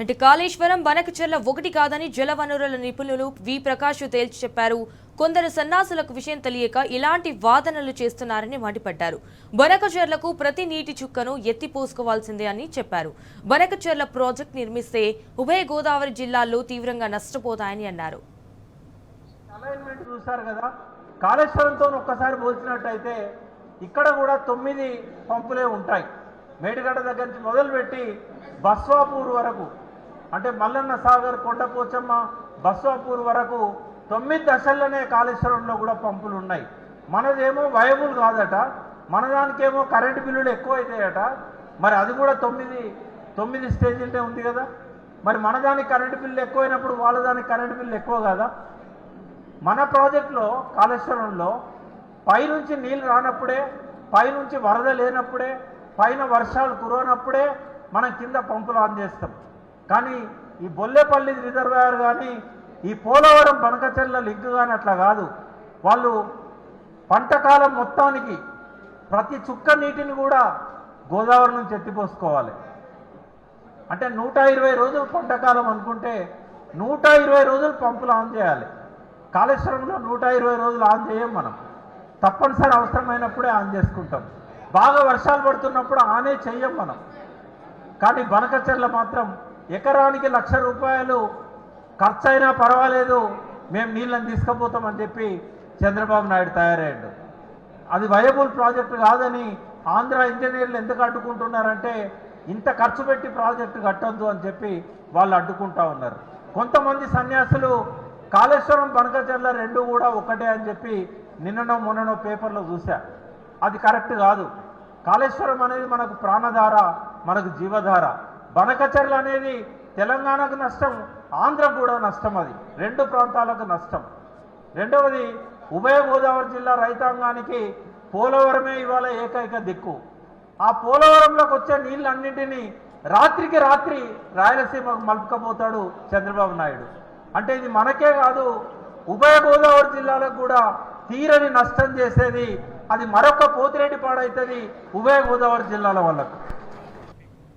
అంటే కాళేశ్వరం బనకచెర్ల ఒకటి కాదని జలవనరుల నిపుణులు వి ప్రకాష్ తేల్చి చెప్పారు. కొందరు సన్నాసులకు విషయం తెలియక ఇలాంటి వాదనలు చేస్తున్నారని మండిపడ్డారు. బనకచెర్లకు ప్రతి నీటి చుక్కను ఎత్తిపోసుకోవాల్సిందే అని చెప్పారు. బనకచెర్ల ప్రాజెక్ట్ నిర్మిస్తే ఉభయ గోదావరి జిల్లాల్లో తీవ్రంగా నష్టపోతాయని అన్నారు. అలైన్మెంట్ చూశారు కదా, కాళేశ్వరంతో ఒక్కసారి పోల్చినట్టయితే ఇక్కడ కూడా 9 పంపులే ఉంటాయి. మేడిగడ్డ దగ్గర నుంచి మొదలుపెట్టి బస్వాపూర్ వరకు, అంటే మల్లన్న సాగర్, కొండపోచమ్మ, బస్వాపూర్ వరకు 9 దశల్లోనే కాళేశ్వరంలో కూడా పంపులు ఉన్నాయి. మనదేమో వయబుల్ కాదట, మన దానికేమో కరెంటు బిల్లులు ఎక్కువ అవుతాయట. మరి అది కూడా 9 స్టేజీలనే ఉంది కదా. మరి మన దానికి కరెంటు బిల్లు ఎక్కువైనప్పుడు వాళ్ళ దానికి కరెంటు బిల్లు ఎక్కువ కాదా? మన ప్రాజెక్టులో కాళేశ్వరంలో పైనుంచి నీళ్ళు రానప్పుడే, పైనుంచి వరద లేనప్పుడే, పైన వర్షాలు కురవనప్పుడే మనం కింద పంపులు ఆన్ చేస్తాం. కానీ ఈ బొల్లేపల్లి రిజర్వాయర్ కానీ, ఈ పోలవరం బనకచెర్ల లింక్ కానీ అట్లా కాదు. వాళ్ళు పంటకాలం మొత్తానికి ప్రతి చుక్క నీటిని కూడా గోదావరి నుంచి ఎత్తిపోసుకోవాలి. అంటే 120 రోజులు పంటకాలం అనుకుంటే 120 రోజులు పంపులు ఆన్ చేయాలి. కాళేశ్వరంలో 120 రోజులు ఆన్ చేయం మనం. తప్పనిసరి అవసరమైనప్పుడే ఆన్ చేసుకుంటాం. బాగా వర్షాలు పడుతున్నప్పుడు ఆనే చెయ్యం మనం. కానీ బనకచెర్ల మాత్రం ఎకరానికి ₹1,00,000 ఖర్చు అయినా పర్వాలేదు, మేము నీళ్ళని తీసుకుపోతామని చెప్పి చంద్రబాబు నాయుడు తయారయ్యాడు. అది వయబుల్ ప్రాజెక్టు కాదని ఆంధ్ర ఇంజనీర్లు ఎందుకు అడ్డుకుంటున్నారంటే, ఇంత ఖర్చు పెట్టి ప్రాజెక్టు కట్టొద్దు అని చెప్పి వాళ్ళు అడ్డుకుంటా ఉన్నారు. కొంతమంది సన్యాసులు కాళేశ్వరం బనకచెర్ల రెండు కూడా ఒకటే అని చెప్పి నిన్ననో మొన్ననో పేపర్లో చూసా. అది కరెక్ట్ కాదు. కాళేశ్వరం అనేది మనకు ప్రాణధార, మనకు జీవధార. బనకచెర్ల అనేది తెలంగాణకు నష్టం, ఆంధ్రకు కూడా నష్టం. అది 2 ప్రాంతాలకు నష్టం. రెండవది, ఉభయ గోదావరి జిల్లా రైతాంగానికి పోలవరమే ఇవాళ ఏకైక దిక్కు. ఆ పోలవరంలోకి వచ్చే నీళ్ళన్నింటినీ రాత్రికి రాత్రి రాయలసీమకు మలుపుకపోతాడు చంద్రబాబు నాయుడు. అంటే ఇది మనకే కాదు, ఉభయ గోదావరి జిల్లాలకు కూడా తీరని నష్టం చేసేది. అది మరొక పోతిరెడ్డి పాడైతుంది ఉభయ గోదావరి జిల్లాల వాళ్ళకు.